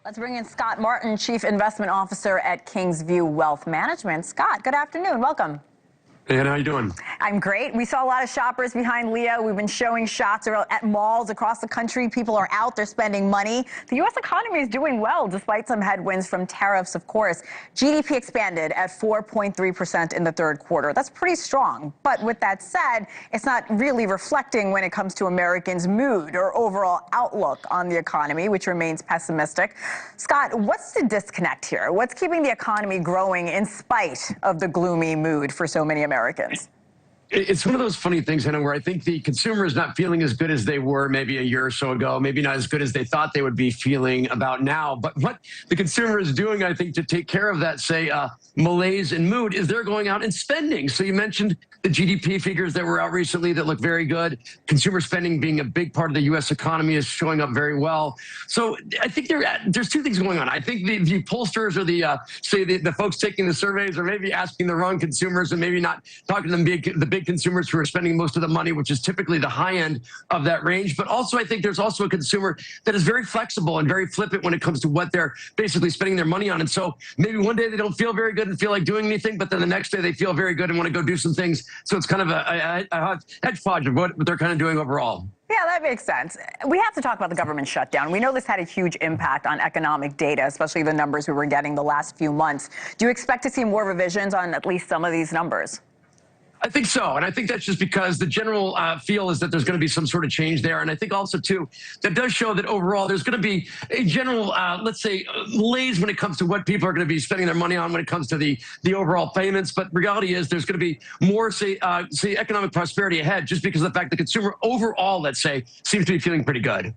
Let's bring in Scott Martin, Chief Investment Officer at Kingsview Wealth Management. Scott, good afternoon. Welcome. Hey, Anna, how you doing? I'm great. We saw a lot of shoppers behind Leo. We've been showing shots at malls across the country. People are out, they're spending money. The U.S. economy is doing well, despite some headwinds from tariffs, of course. GDP expanded at 4.3% in the third quarter. That's pretty strong. But with that said, it's not really reflecting when it comes to Americans' mood or overall outlook on the economy, which remains pessimistic. Scott, what's the disconnect here? What's keeping the economy growing in spite of the gloomy mood for so many Americans? It's one of those funny things, Hannah, where I think the consumer is not feeling as good as they were maybe a year or so ago, maybe not as good as they thought they would be feeling about now. But what the consumer is doing, I think, to take care of that, say, malaise and mood, is they're going out and spending. So you mentioned the GDP figures that were out recently that look very good. Consumer spending being a big part of the U.S. economy is showing up very well. So I think there's two things going on. I think the pollsters or the folks taking the surveys are maybe asking the wrong consumers and maybe not talking to the big consumers who are spending most of the money, which is typically the high end of that range. But also, I think there's also a consumer that is very flexible and very flippant when it comes to what they're basically spending their money on. And so maybe one day they don't feel very good and feel like doing anything, but then the next day they feel very good and want to go do some things. So it's kind of a hodgepodge of what they're kind of doing overall. Yeah, that makes sense. We have to talk about the government shutdown. We know this had a huge impact on economic data, especially the numbers we were getting the last few months. Do you expect to see more revisions on at least some of these numbers? I think so. And I think that's just because the general feel is that there's going to be some sort of change there. And I think also, too, that does show that overall there's going to be a general, let's say, malaise when it comes to what people are going to be spending their money on when it comes to the overall payments. But reality is there's going to be more, say, economic prosperity ahead just because of the fact the consumer overall, let's say, seems to be feeling pretty good.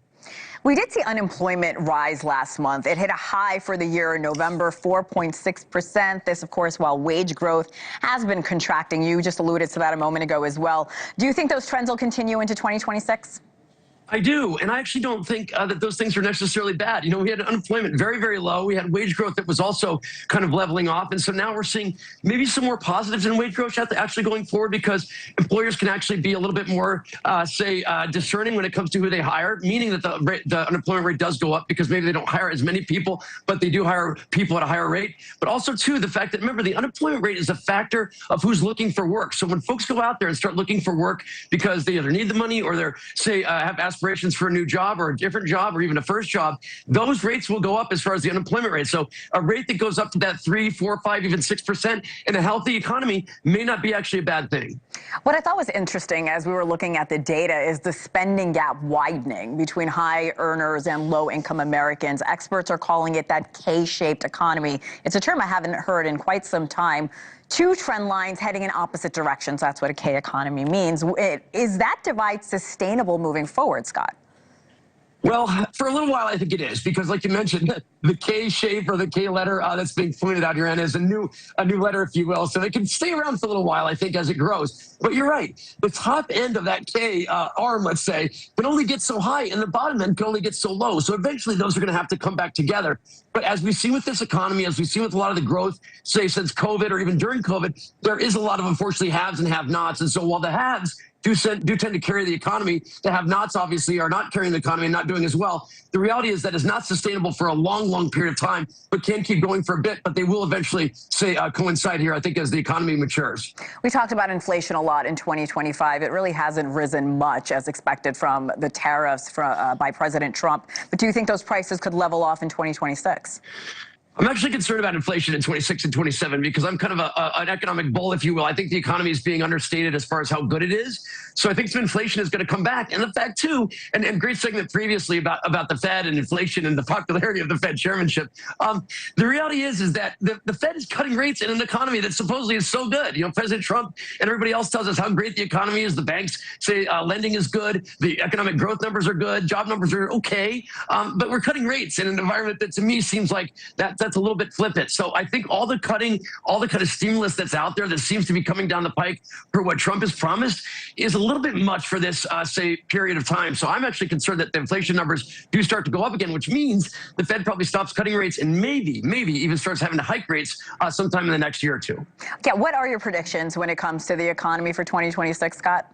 We did see unemployment rise last month. It hit a high for the year in November, 4.6%. This, of course, while wage growth has been contracting. You just alluded to that a moment ago as well. Do you think those trends will continue into 2026? I do, and I actually don't think that those things are necessarily bad. You know, we had unemployment very, very low. We had wage growth that was also kind of leveling off, and so now we're seeing maybe some more positives in wage growth actually going forward because employers can actually be a little bit more, discerning when it comes to who they hire, meaning that the unemployment rate does go up because maybe they don't hire as many people, but they do hire people at a higher rate. But also, too, the fact that, remember, the unemployment rate is a factor of who's looking for work. So when folks go out there and start looking for work because they either need the money or they're, say, have aspirations for a new job or a different job or even a first job, those rates will go up as far as the unemployment rate. So a rate that goes up to that 3, 4, 5, even 6% in a healthy economy may not be actually a bad thing. What I thought was interesting as we were looking at the data is the spending gap widening between high earners and low-income Americans. Experts are calling it that K-shaped economy. It's a term I haven't heard in quite some time. Two trend lines heading in opposite directions. That's what a K economy means. Is that divide sustainable moving forward, Scott? Well, for a little while, I think it is, because like you mentioned, the K shape or the K letter that's being pointed out here, and is a new letter, if you will. So it can stay around for a little while, I think, as it grows. But you're right. The top end of that K arm, let's say, can only get so high, and the bottom end can only get so low. So eventually, those are going to have to come back together. But as we see with this economy, as we see with a lot of the growth, say, since COVID or even during COVID, there is a lot of, unfortunately, haves and have-nots. And so while the haves do tend to carry the economy, the have-nots obviously are not carrying the economy and not doing as well. The reality is that it's not sustainable for a long, long period of time, but can keep going for a bit. But they will eventually, say, coincide here, I think, as the economy matures. We talked about inflation a lot in 2025. It really hasn't risen much as expected from the tariffs by President Trump. But do you think those prices could level off in 2026? I'm actually concerned about inflation in 26 and 27 because I'm kind of an economic bull, if you will. I think the economy is being understated as far as how good it is. So I think some inflation is going to come back. And the fact, too, and great segment previously about the Fed and inflation and the popularity of the Fed chairmanship. The reality is that the Fed is cutting rates in an economy that supposedly is so good. You know, President Trump and everybody else tells us how great the economy is. The banks say lending is good. The economic growth numbers are good. Job numbers are okay. But we're cutting rates in an environment that, to me, seems like that's a little bit flippant. So I think all the kind of stimulus that's out there that seems to be coming down the pike for what Trump has promised is a little bit much for this, say, period of time. So I'm actually concerned that the inflation numbers do start to go up again, which means the Fed probably stops cutting rates and maybe even starts having to hike rates sometime in the next year or two. Yeah, what are your predictions when it comes to the economy for 2026, Scott?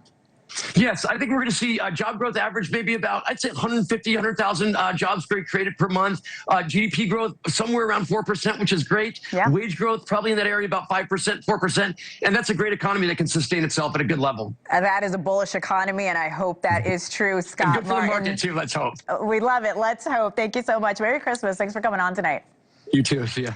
Yes, I think we're going to see job growth average maybe about, I'd say 150, 100,000 jobs created per month. GDP growth somewhere around 4%, which is great. Yeah. Wage growth probably in that area about 5%, 4%. And that's a great economy that can sustain itself at a good level. That is a bullish economy, and I hope that is true, Scott And good for Martin. the market, too, let's hope. We love it. Let's hope. Thank you so much. Merry Christmas. Thanks for coming on tonight. You too. See ya.